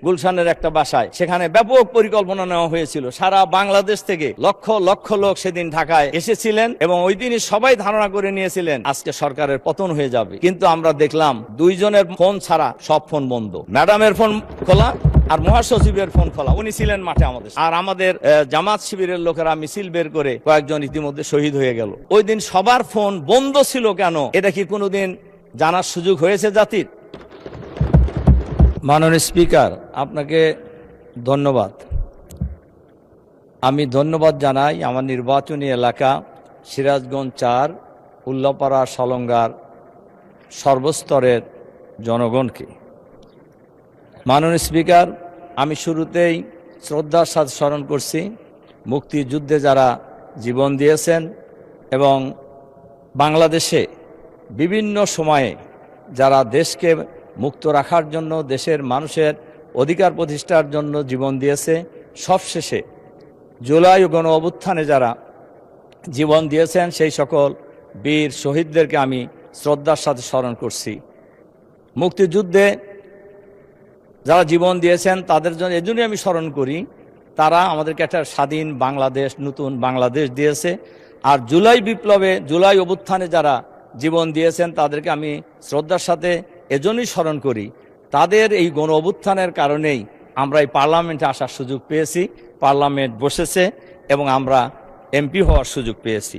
গুলশানের একটা বাসায়, সেখানে ব্যাপক পরিকল্পনা নেওয়া হয়েছিল। সারা বাংলাদেশ থেকে লক্ষ লক্ষ লোক সেদিন ঢাকায় এসেছিলেন এবং ওই দিনই সবাই ধারণা করে নিয়েছিলেন আজকে সরকারের পতন হয়ে যাবে। কিন্তু আমরা দেখলাম দুইজনের ফোন ছাড়া সব ফোন বন্ধ। ম্যাডামের ফোন খোলা আর মহাসচিবের ফোন খোলা। উনি ছিলেন মাঠে আমাদের, আর আমাদের জামাত শিবিরের লোকেরা মিছিল বের করে কয়েকজন ইতিমধ্যে শহীদ হয়ে গেল। ওই দিন সবার ফোন বন্ধ ছিল কেন? এটা কি কোনোদিন জানার সুযোগ হয়েছে জাতির? মাননীয় স্পিকার, আপনাকে ধন্যবাদ। আমি ধন্যবাদ জানাই আমার নির্বাচনী এলাকা সিরাজগঞ্জ ৪, উল্লাপাড়া, সলঙ্গার সর্বস্তরের জনগণকে। মাননীয় স্পিকার, আমি শুরুতেই শ্রদ্ধার সাথে স্মরণ করছি মুক্তিযুদ্ধে যারা জীবন দিয়েছেন এবং বাংলাদেশে বিভিন্ন সময়ে যারা দেশকে মুক্ত রাখার জন্য, দেশের মানুষের অধিকার প্রতিষ্ঠার জন্য জীবন দিয়েছে। সবশেষে জুলাই গণ অভ্যুত্থানে যারা জীবন দিয়েছেন সেই সকল বীর শহীদদেরকে আমি শ্রদ্ধার সাথে স্মরণ করছি। মুক্তিযুদ্ধে যারা জীবন দিয়েছেন তাদের জন্য এজন্যই আমি স্মরণ করি, তারা আমাদেরকে একটা স্বাধীন বাংলাদেশ, নতুন বাংলাদেশ দিয়েছে। আর জুলাই বিপ্লবে, জুলাই অভ্যুত্থানে যারা জীবন দিয়েছেন তাদেরকে আমি শ্রদ্ধার সাথে এজন্যই স্মরণ করি। তাদের এই গণ অভ্যুত্থানের কারণেই আমরা এই পার্লামেন্টে আসার সুযোগ পেয়েছি, পার্লামেন্ট বসেছে এবং আমরা এমপি হওয়ার সুযোগ পেয়েছি।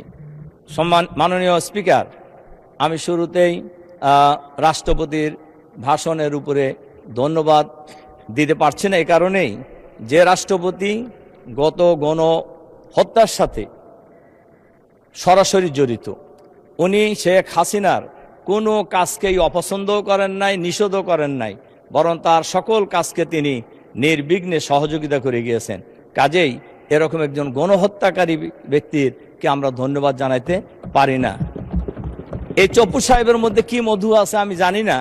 মাননীয় স্পিকার, আমি শুরুতেই রাষ্ট্রপতির ভাষণের উপরে ধন্যবাদ দিতে পারছি না, এই কারণেই যে রাষ্ট্রপতি গত গণ হত্যার সাথে সরাসরি জড়িত, উনি শেখ হাসিনার কোনো কাজকেই অপছন্দও করেন নাই, নিষেধও করেন নাই, বরং তার সকল কাজকে তিনি নির্বিঘ্নে সহযোগিতা করে গিয়েছেন। কাজেই এরকম একজন গণহত্যাকারী ব্যক্তিরকে আমরা ধন্যবাদ জানাইতে পারি না। এই চপ্পু সাহেবের মধ্যে কি মধু আছে আমি জানি না।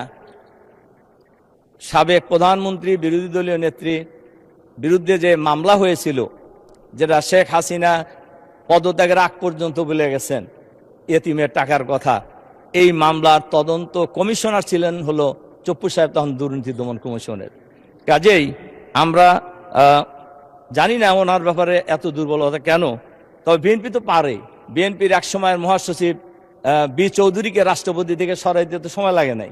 সাবেক প্রধানমন্ত্রী, বিরোধী দলীয় নেত্রীর বিরুদ্ধে যে মামলা হয়েছিল, যেটা শেখ হাসিনা পদত্যাগের আগ পর্যন্ত বলে গেছেন এতিমের টাকার কথা, এই মামলার তদন্ত কমিশনার ছিলেন হলো চপ্পু সাহেব, তখন দুর্নীতি দমন কমিশনের। কাজেই আমরা জানি না ওনার ব্যাপারে এত দুর্বলতা কেন। তবে বিএনপি তো পারে। বিএনপির এক সময়ের মহাসচিব বি চৌধুরীকে রাষ্ট্রপতি থেকে সরাই দিতে সময় লাগে নাই,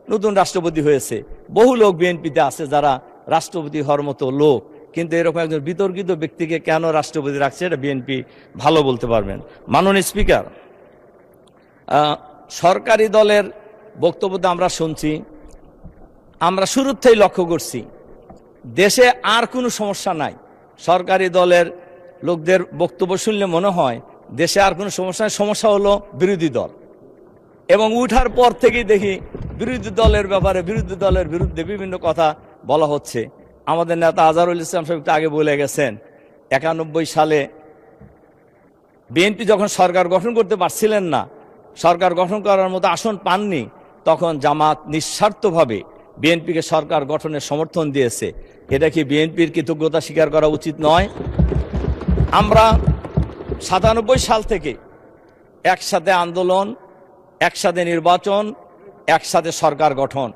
নতুন রাষ্ট্রপতি হয়েছে। বহু লোক বিএনপিতে আছে যারা রাষ্ট্রপতি হওয়ার মতো লোক, কিন্তু এরকম একজন বিতর্কিত ব্যক্তিকে কেন রাষ্ট্রপতি রাখছে এটা বিএনপি ভালো বলতে পারবেন। মাননীয় স্পিকার, সরকারি দলের বক্তব্যটা আমরা শুনছি, আমরা শুরুর থেকেই লক্ষ্য করছি দেশে আর কোনো সমস্যা নাই। সরকারি দলের লোকদের বক্তব্য শুনলে মনে হয় দেশে আর কোনো সমস্যা নাই, সমস্যা হলো বিরোধী দল। এবং উঠার পর থেকেই দেখি বিরোধী দলের ব্যাপারে, বিরোধী দলের বিরুদ্ধে বিভিন্ন কথা বলা হচ্ছে। আমাদের নেতা আজহারুল ইসলাম সাহেব আগে বলে গেছেন 91 সালে বিএনপি যখন সরকার গঠন করতে পারছিলেন না, সরকার গঠন করার মতো আসন পাননি, তখন জামাত নিঃস্বার্থভাবে বিএনপিকে সরকার গঠনের সমর্থন দিয়েছে। এটা কি বিএনপির কৃতজ্ঞতা স্বীকার করা উচিত নয়? আমরা 97 সাল থেকে একসাথে আন্দোলন, একসাথে নির্বাচন, একসাথে সরকার গঠন,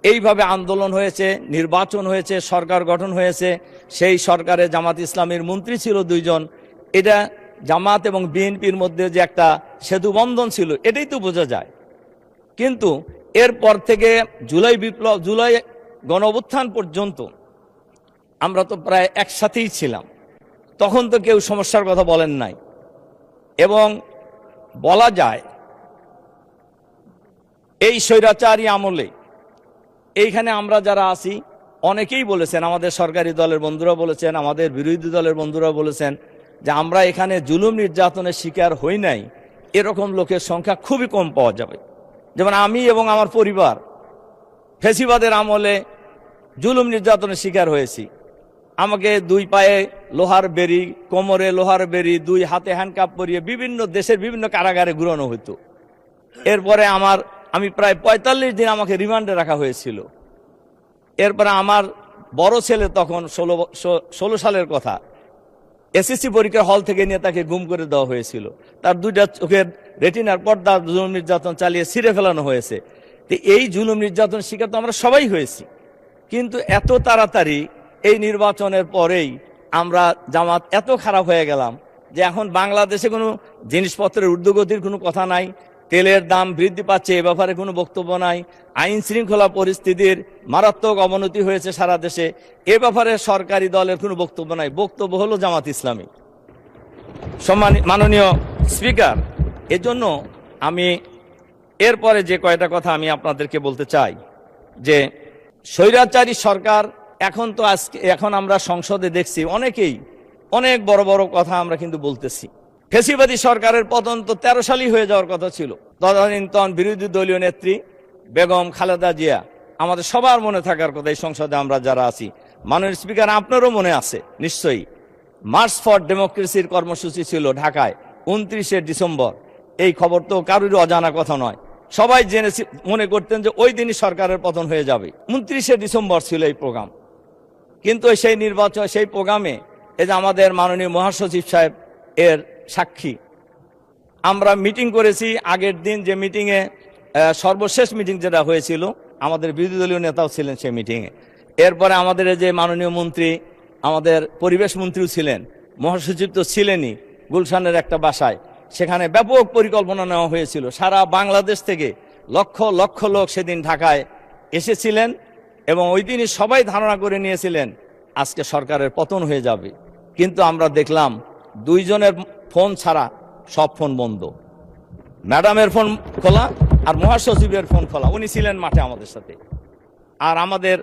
এইভাবে আন্দোলন হয়েছে, নির্বাচন হয়েছে, সরকার গঠন হয়েছে। সেই সরকারে জামাত ইসলামের মন্ত্রী ছিল 2 জন। এটা জামাত এবং বিএনপির মধ্যে যে একটা সেতু বন্ধন ছিল, এটাই তো বোঝা যায়। কিন্তু এরপর থেকে জুলাই বিপ্লব, জুলাই গণ অভ্যুত্থান পর্যন্ত আমরা তো প্রায় একসাথেই ছিলাম। তখন তো কেউ সমস্যার কথা বলেন নাই। এবং বলা যায় এই স্বৈরাচারী আমলে এইখানে আমরা যারা আছি অনেকেই বলেছেন, আমাদের সরকারি দলের বন্ধুরা বলেছেন, আমাদের বিরোধী দলের বন্ধুরা বলেছেন যে আমরা এখানে জুলুম নির্যাতনের শিকার হই নাই, এরকম লোকের সংখ্যা খুবই কম পাওয়া যাবে। যেমন আমি এবং আমার পরিবার ফেসিবাদের আমলে জুলুম নির্যাতনের শিকার হয়েছি। আমাকে 2 পায়ে লোহার বেরি, কোমরে লোহার বেরি, 2 হাতে হ্যান্ডকাপ পরিয়ে বিভিন্ন দেশের বিভিন্ন কারাগারে ঘুরানো হতো। এরপরে আমি প্রায় 45 দিন আমাকে রিমান্ডে রাখা হয়েছিল। এরপরে আমার বড় ছেলে, তখন 16 সালের কথা, এসএসসি পরীক্ষার হল থেকে নিয়ে তাকে গুম করে দেওয়া হয়েছিল। তার 2টা চোখের রেটিনার পর্দা জুলুম নির্যাতন চালিয়ে ছিঁড়ে ফেলানো হয়েছে। তো এই জুলুম নির্যাতন শিকার তো আমরা সবাই হয়েছি। কিন্তু এত তাড়াতাড়ি এই নির্বাচনের পরেই আমরা জামাত এত খারাপ হয়ে গেলাম যে এখন বাংলাদেশে কোনো জিনিসপত্রের ঊর্ধ্বগতির কোনো কথা নাই, তেলের দাম বৃদ্ধি পাচ্ছে এ ব্যাপারে কোনো বক্তব্য নাই, আইন শৃঙ্খলা পরিস্থিতির মারাত্মক অবনতি হয়েছে সারা দেশে, এ ব্যাপারে সরকারি দলের কোনো বক্তব্য নাই। বক্তব্য হলো জামাত ইসলামী। মাননীয় স্পিকার, এজন্য আমি এরপরে যে কয়টা কথা আমি আপনাদেরকে বলতে চাই যে স্বৈরাচারী সরকার এখন আমরা সংসদে দেখছি অনেকেই অনেক বড় বড় কথা আমরা কিন্তু বলতেছি। ফ্যাসিবাদী সরকারের পতন তো 13 সালই হয়ে যাওয়ার কথা ছিল। তদানীন্তন বিরোধী দলীয় নেত্রী বেগম খালেদা জিয়া আমাদের সবার মনে থাকার কথা, এই সংসদে আমরা যারা আছি। মাননীয় স্পিকার, আপনারও মনে আছে নিশ্চয়ই, মার্চ ফর ডেমোক্রেসির কর্মসূচি ছিল ঢাকায় 29শে ডিসেম্বর। এই খবর তো কারোর অজানা কথা নয়, সবাই জেনে মনে করতেন যে ওই দিনই সরকারের পতন হয়ে যাবে। 29শে ডিসেম্বর ছিল এই প্রোগ্রাম, কিন্তু সেই নির্বাচন, সেই প্রোগ্রামে এই যে আমাদের মাননীয় মহাসচিব সাহেব এর সাক্ষী, আমরা মিটিং করেছি আগের দিন, যে মিটিংয়ে সর্বশেষ মিটিং যেটা হয়েছিল, আমাদের বিরোধী দলীয় নেতাও ছিলেন সেই মিটিংয়ে। এরপরে আমাদের যে মাননীয় মন্ত্রী, আমাদের পরিবেশ মন্ত্রীও ছিলেন, মহাসচিব তো ছিলেনই গুলশানের একটা বাসায়। সেখানে ব্যাপক পরিকল্পনা নেওয়া হয়েছিল, সারা বাংলাদেশ থেকে লক্ষ লক্ষ লোক সেদিন ঢাকায় এসেছিলেন এবং ওই দিনই সবাই ধারণা করে নিয়েছিলেন আজকে সরকারের পতন হয়ে যাবে। কিন্তু আমরা দেখলাম 2 জনের ফোন ছাড়া সব ফোন বন্ধ। ম্যাডামের ফোন খোলা আর মহাসচিবের ফোন খোলা, উনি ছিলেন মাঠে আমাদের সাথে। আর আমাদের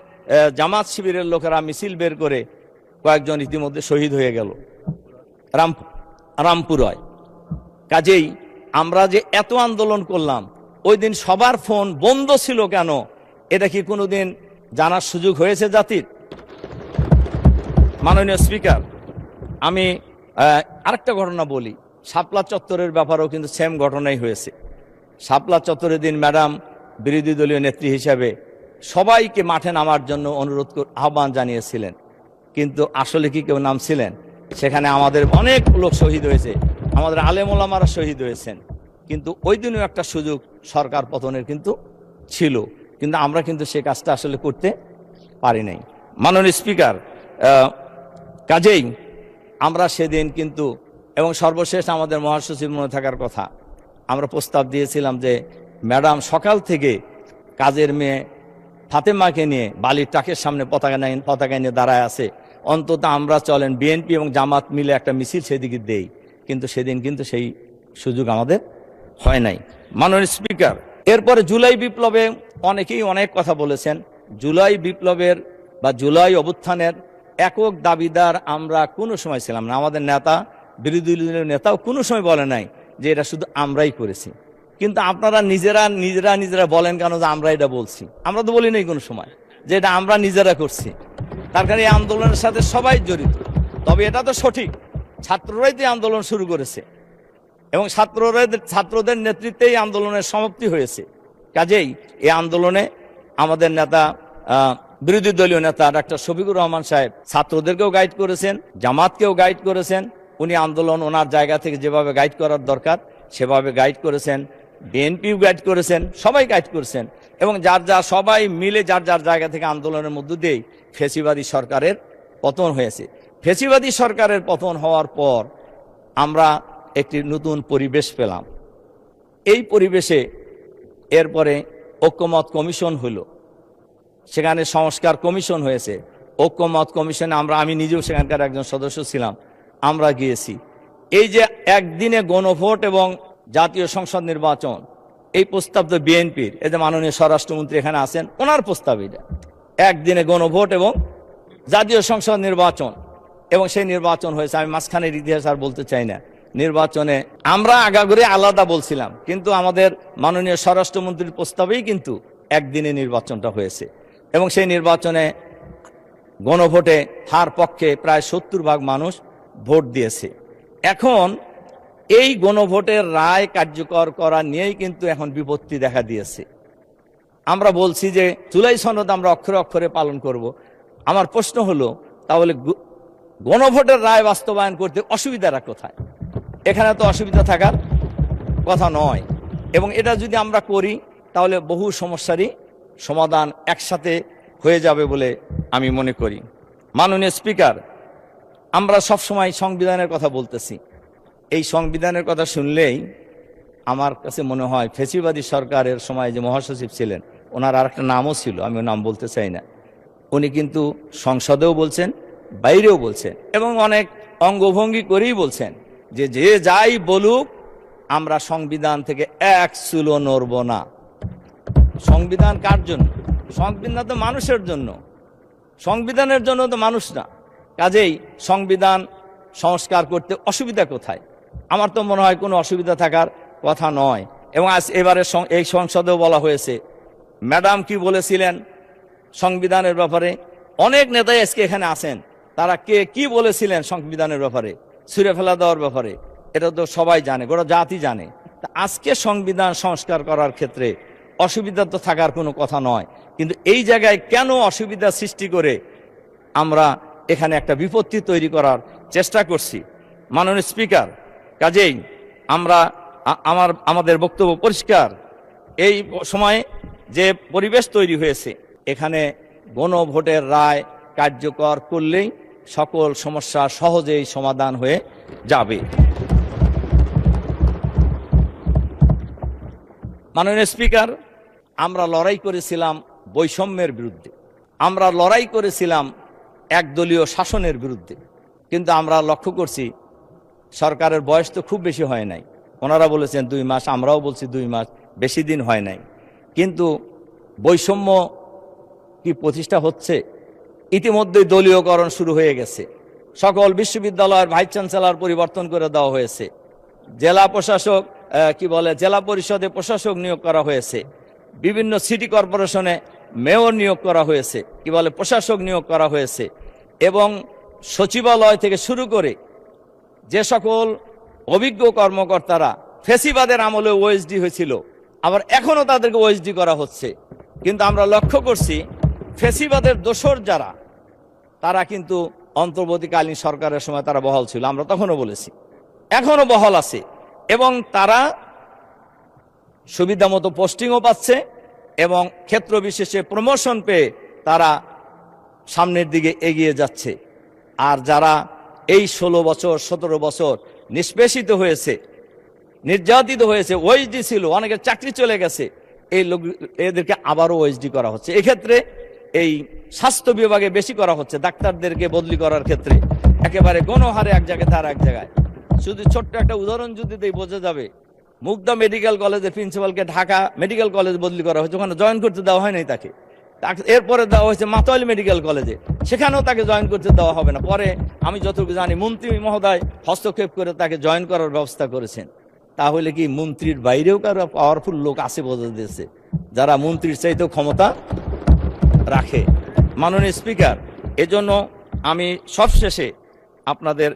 জামাত শিবিরের লোকেরা মিছিল বের করে কয়েকজন ইতিমধ্যে শহীদ হয়ে গেল রামপুরায়। কাজেই আমরা যে এত আন্দোলন করলাম, ওই দিন সবার ফোন বন্ধ ছিল কেন, এটা কি কোনোদিন জানার সুযোগ হয়েছে জাতির? মাননীয় স্পিকার, আমি আরেকটা ঘটনা বলি। শাপলা চত্বরের ব্যাপারেও কিন্তু সেম ঘটনাই হয়েছে। শাপলা চত্বরের দিন ম্যাডাম বিরোধী দলীয় নেত্রী হিসেবে সবাইকে মাঠে নামার জন্য আহ্বান জানিয়েছিলেন, কিন্তু আসলে কি কেউ নামছিলেন? সেখানে আমাদের অনেক লোক শহীদ হয়েছে, আমাদের আলেম ওলামারা শহীদ হয়েছেন। কিন্তু ওই দিনও একটা সুযোগ সরকার পতনের কিন্তু ছিল, কিন্তু আমরা কিন্তু সে কাজটা আসলে করতে পারি নাই। মাননীয় স্পিকার, কাজেই আমরা সেদিন কিন্তু, এবং সর্বশেষ আমাদের মহাসচিব মনে থাকার কথা, আমরা প্রস্তাব দিয়েছিলাম যে ম্যাডাম সকাল থেকে কাজের মেয়ে ফাতেমাকে নিয়ে বালির টাকের সামনে পতাকা নিয়ে দাঁড়ায় আছে, অন্তত আমরা চলেন বিএনপি এবং জামাত মিলে একটা মিছিল সেদিকে দেই। কিন্তু সেদিন কিন্তু সেই সুযোগ আমাদের হয় নাই। মাননীয় স্পিকার, এরপরে জুলাই বিপ্লবে অনেকেই অনেক কথা বলেছেন। জুলাই বিপ্লবের বা জুলাই অভ্যুত্থানের একক দাবিদার আমরা কোনো সময় ছিলাম না। আমাদের নেতা, বিরোধী দলীয় নেতাও কোনো সময় বলে নাই যে এটা শুধু আমরাই করেছি। কিন্তু আপনারা নিজেরা বলেন কেন যে আমরা এটা বলছি? আমরা তো বলি নাই কোনো সময় যে এটা আমরা নিজেরা করছি। তার কারণে এই আন্দোলনের সাথে সবাই জড়িত। তবে এটা তো সঠিক, ছাত্ররাই তো আন্দোলন শুরু করেছে এবং ছাত্রদের নেতৃত্বেই আন্দোলনের সমাপ্তি হয়েছে। কাজেই এই আন্দোলনে আমাদের নেতা, বিরোধী দলীয় নেতা ডাক্তার শফিকুর রহমান সাহেব ছাত্রদেরকেও গাইড করেছেন, জামাতকেও গাইড করেছেন। উনি আন্দোলন ওনার জায়গা থেকে যেভাবে গাইড করার দরকার সেভাবে গাইড করেছেন, বিএনপিও গাইড করেছেন, সবাই গাইড করেছেন এবং সবাই মিলে যার যার জায়গা থেকে আন্দোলনের মধ্য দিয়েই ফ্যাসিবাদী সরকারের পতন হয়েছে। ফ্যাসিবাদী সরকারের পতন হওয়ার পর আমরা একটি নতুন পরিবেশ পেলাম। এই পরিবেশে এরপরে ঐক্যমত কমিশন হলো, সেখানে সংস্কার কমিশন হয়েছে। ঐক্যমত কমিশনে আমি নিজেও সেখানকার একজন সদস্য ছিলাম, আমরা গিয়েছি। এই যে একদিনে গণভোট এবং জাতীয় সংসদ নির্বাচন, এই প্রস্তাব তো বিএনপির, এই যে মাননীয় স্বরাষ্ট্রমন্ত্রী এখানে আছেন, ওনার প্রস্তাব এটা, একদিনে গণভোট এবং জাতীয় সংসদ নির্বাচন, এবং সেই নির্বাচন হয়েছে। আমি মাঝখানের ইতিহাস আর বলতে চাই না। নির্বাচনে আমরা আগাগোড়ে আলাদা বলছিলাম, কিন্তু আমাদের মাননীয় স্বরাষ্ট্রমন্ত্রীর প্রস্তাবেই কিন্তু একদিনে নির্বাচনটা হয়েছে এবং সেই নির্বাচনে গণভোটে হার পক্ষে প্রায় 70% মানুষ ভোট দিয়েছে। এখন এই গণভোটের রায় কার্যকর করা নিয়েই কিন্তু এখন বিপত্তি দেখা দিয়েছে। আমরা বলছি যে জুলাই সনদ আমরা অক্ষরে অক্ষরে পালন করব। আমার প্রশ্ন হলো, তাহলে গণভোটের রায় বাস্তবায়ন করতে অসুবিধাটা কোথায়? এখানে তো অসুবিধা থাকার কথা নয়, এবং এটা যদি আমরা করি তাহলে বহু সমস্যারই সমাধান একসাথে হয়ে যাবে বলে আমি মনে করি। মাননীয় স্পিকার, আমরা সবসময় সংবিধানের কথা বলতেছি। এই সংবিধানের কথা শুনলেই আমার কাছে মনে হয় ফ্যাসিবাদী সরকারের সময় যে মহাসচিব ছিলেন, ওনার আর একটা নামও ছিল, আমি নাম বলতে চাই না, উনি কিন্তু সংসদেও বলছেন, বাইরেও বলছেন এবং অনেক অঙ্গভঙ্গি করেই বলছেন যে যে যাই বলুক আমরা সংবিধান থেকে এক চুলো নড়ব না। সংবিধান কার জন্য? সংবিধান তো মানুষের জন্য, সংবিধানের জন্য তো মানুষ না। কাজেই সংবিধান সংস্কার করতে অসুবিধা কোথায়? আমার তো মনে হয় কোনো অসুবিধা থাকার কথা নয়। এবং আজ এবারে এই সংসদেও বলা হয়েছে, ম্যাডাম কি বলেছিলেন সংবিধানের ব্যাপারে, অনেক নেতাই আজকে এখানে আছেন, তারা কে কি বলেছিলেন সংবিধানের ব্যাপারে, ছুঁড়ে ফেলা দেওয়ার ব্যাপারে, এটা তো সবাই জানে, গোটা জাতি জানে। তা আজকে সংবিধান সংস্কার করার ক্ষেত্রে অসুবিধা তো থাকার কোনো কথা নয়, কিন্তু এই জায়গায় কেন অসুবিধা সৃষ্টি করে আমরা এখানে একটা বিপত্তি তৈরি করার চেষ্টা করছি? মাননীয় স্পিকার, কাজেই আমরা আমাদের বক্তব্য পরিষ্কার। এই সময়ে যে পরিবেশ তৈরি হয়েছে, এখানে গণভোটের রায় কার্যকর করলেই সকল সমস্যা সহজেই সমাধান হয়ে যাবে। মাননীয় স্পিকার, আমরা লড়াই করেছিলাম বৈষম্যের বিরুদ্ধে, আমরা লড়াই করেছিলাম একদলীয় শাসনের বিরুদ্ধে, কিন্তু আমরা লক্ষ্য করছি সরকারের বয়স তো খুব বেশি হয় নাই। ওনারা বলেছেন 2 মাস, আমরাও বলছি 2 মাস, বেশি দিন হয় নাই। কিন্তু বৈষম্য কি প্রতিষ্ঠা হচ্ছে? ইতিমধ্যেই দলীয়করণ শুরু হয়ে গেছে। সকল বিশ্ববিদ্যালয়ের ভাইস চ্যান্সেলর পরিবর্তন করে দেওয়া হয়েছে। জেলা প্রশাসক জেলা পরিষদে প্রশাসক নিয়োগ করা হয়েছে। বিভিন্ন সিটি কর্পোরেশনে মেয়র নিয়োগ করা হয়েছে, প্রশাসক নিয়োগ করা হয়েছে। এবং সচিবালয় থেকে শুরু করে যে সকল অভিজ্ঞ কর্মকর্তারা ফ্যাসিবাদের আমলে ওএসডি হয়েছিল, আবার এখনো তাদেরকে ওএসডি করা হচ্ছে। কিন্তু আমরা লক্ষ্য করছি ফ্যাসিবাদের দোসর যারা, তারা কিন্তু অন্তর্বর্তীকালীন সরকারের সময় তারা বহাল ছিল, আমরা তখনও বলেছি, এখনো বহাল আছে এবং তারা সুবিধা মতো পোস্টিংও পাচ্ছে এবং ক্ষেত্র বিশেষে প্রমোশন পেয়ে তারা সামনের দিকে এগিয়ে যাচ্ছে। আর যারা এই 16 বছর 17 বছর নিষ্পেষিত হয়েছে, নির্যাতিত হয়েছে, ওএসডি ছিল, অনেকের চাকরি চলে গেছে, এই লোক এদেরকে আবারও ওএসডি করা হচ্ছে। এক্ষেত্রে এই স্বাস্থ্য বিভাগে বেশি করা হচ্ছে, ডাক্তারদেরকে বদলি করার ক্ষেত্রে একেবারে গণহারে এক জায়গায় তার এক জায়গায়। শুধু ছোট্ট একটা উদাহরণ যদি দেই বোঝা যাবে, মুগদা মেডিকেল কলেজের প্রিন্সিপালকে ঢাকা মেডিকেল কলেজ বদলি করা হয়েছে, ওখানে জয়েন করতে দেওয়া হয় নাই তাকে। এরপরে দেওয়া হয়েছে মাতোয়ালি মেডিকেল কলেজে, সেখানেও তাকে জয়েন করতে দেওয়া হবে না। পরে আমি যতটুকু জানি মন্ত্রী মহোদয় হস্তক্ষেপ করে তাকে জয়েন করার ব্যবস্থা করেছেন। তাহলে কি মন্ত্রীর বাইরেও কারো পাওয়ারফুল লোক আছে বোঝা দিয়েছে, যারা মন্ত্রীর চাইতেও ক্ষমতা রাখে? মাননীয় স্পিকার, এজন্য আমি সবশেষে আপনাদের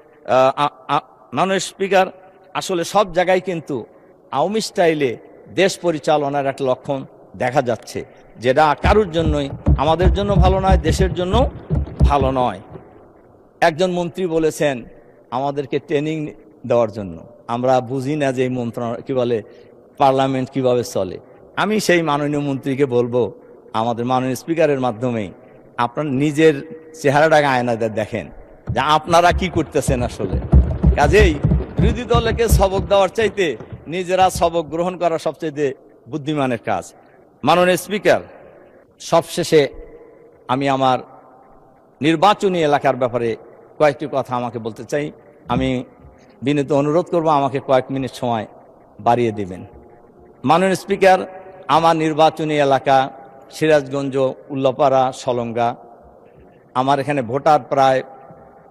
মাননীয় স্পিকার, আসলে সব জায়গায় কিন্তু আওয়ামী স্টাইলে দেশ পরিচালনার একটা লক্ষণ দেখা যাচ্ছে, যেটা কারোর জন্যই, আমাদের জন্য ভালো নয়, দেশের জন্য ভালো নয়। একজন মন্ত্রী বলেছেন আমাদেরকে ট্রেনিং দেওয়ার জন্য, আমরা বুঝি না যে এই মন্ত্রণালয় পার্লামেন্ট কিভাবে চলে। আমি সেই মাননীয় মন্ত্রীকে বলবো, আমাদের মাননীয় স্পিকারের মাধ্যমে আপনার নিজের চেহারাটাকে আয়নাতে দেখেন যে আপনারা কি করতেছেন আসলে। কাজেই বিরোধী দলকে সবক দেওয়ার চাইতে নিজেরা সবক গ্রহণ করা সবচেয়ে বুদ্ধিমানের কাজ। মাননীয় স্পিকার, সবশেষে আমি আমার নির্বাচনী এলাকার ব্যাপারে কয়েকটি কথা আমাকে বলতে চাই। আমি বিনীত অনুরোধ করব আমাকে কয়েক মিনিট সময় বাড়িয়ে দিবেন। মাননীয় স্পিকার, আমার নির্বাচনী এলাকা সিরাজগঞ্জ, উল্লাপাড়া, সলঙ্গা। আমার এখানে ভোটার প্রায়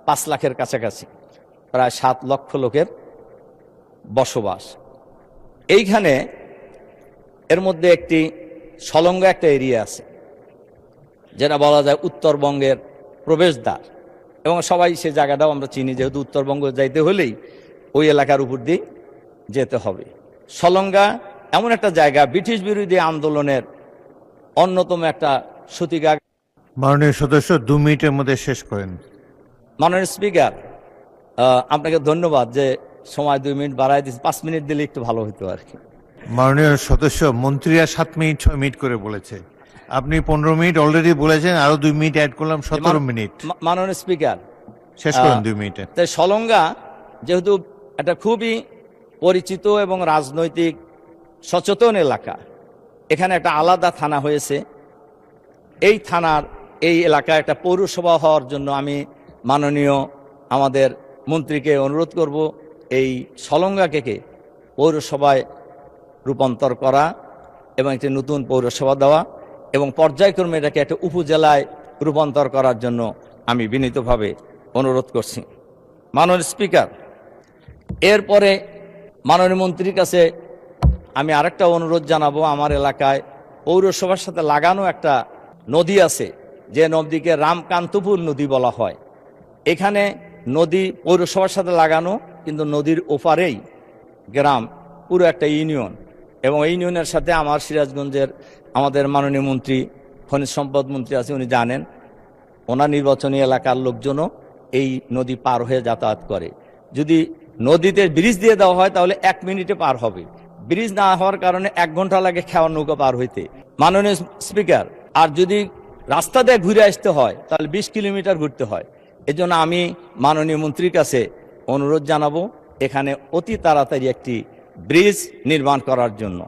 5 লাখের কাছাকাছি, প্রায় 7 লক্ষ লোকের বসবাস। এইখানে এর মধ্যে একটি সলঙ্গা একটা এরিয়া আছে, যেটা বলা যায় উত্তরবঙ্গের প্রবেশদ্বার, এবং সবাই সে জায়গাটাও আমরা চিনি, যেহেতু উত্তরবঙ্গ যাইতে হলেই ওই এলাকার উপর দিয়ে যেতে হবে। সলঙ্গা এমন একটা জায়গা, ব্রিটিশ বিরোধী আন্দোলনের অন্যতম একটা সূতিকা। মাননীয় সদস্য 2 মিনিটের মধ্যে শেষ করেন। মাননীয় স্পিকার, আপনাকে ধন্যবাদ যে সময় 2 মিনিট বাড়াই দিয়েছে, 5 মিনিট দিলে একটু ভালো হতো আর কি। মাননীয় সদস্য, মন্ত্রীরা 7 মিনিট 6 মিনিট করে বলেছে। আপনি 15 মিনিট অলরেডি বলেছেন, আরো 2 মিনিট অ্যাড করলাম, 17 মিনিট। মাননীয় স্পিকার, শেষ করুন 2 মিনিটে। তাই সলঙ্গা যেহেতু একটা খুবই পরিচিত এবং রাজনৈতিক সচেতন এলাকা, এখানে একটা আলাদা থানা হয়েছে। এই থানার এই এলাকায় একটা পৌরসভা হওয়ার জন্য আমি মাননীয় আমাদের মন্ত্রীকে অনুরোধ করব এই সলঙ্গাকে পৌরসভায় রূপান্তর করা এবং একটি নতুন পৌরসভা দেওয়া এবং পর্যায়ক্রমে এটাকে একটা উপজেলায় রূপান্তর করার জন্য আমি বিনীতভাবে অনুরোধ করছি। মাননীয় স্পিকার, এরপরে মাননীয় মন্ত্রীর কাছে আমি আরেকটা অনুরোধ জানাবো। আমার এলাকায় পৌরসভার সাথে লাগানো একটা নদী আছে, যে নদীকে রামকান্তপুর নদী বলা হয়। এখানে নদী পৌরসভার সাথে লাগানো, কিন্তু নদীর ওপারেই গ্রাম, পুরো একটা ইউনিয়ন, এবং এই ইউনিয়নের সাথে আমার সিরাজগঞ্জের আমাদের মাননীয় মন্ত্রী, খনিজ সম্পদ মন্ত্রী আছে, উনি জানেন, ওনার নির্বাচনী এলাকার লোকজনও এই নদী পার হয়ে যাতায়াত করে। যদি নদীতে ব্রিজ দিয়ে দেওয়া হয় তাহলে 1 মিনিটে পার হবে। ব্রিজ না হওয়ার কারণে 1 ঘন্টা লাগে খেওয়ার নৌকা পার হইতে। মাননীয় স্পিকার, আর যদি রাস্তা দিয়ে ঘুরে আসতে হয় তাহলে 20 কিলোমিটার ঘুরতে হয়। এজন্য আমি মাননীয় মন্ত্রীর কাছে অনুরোধ জানাবো এখানে অতি তাড়াতাড়ি একটি ব্রিজ নির্মাণ করার জন্য।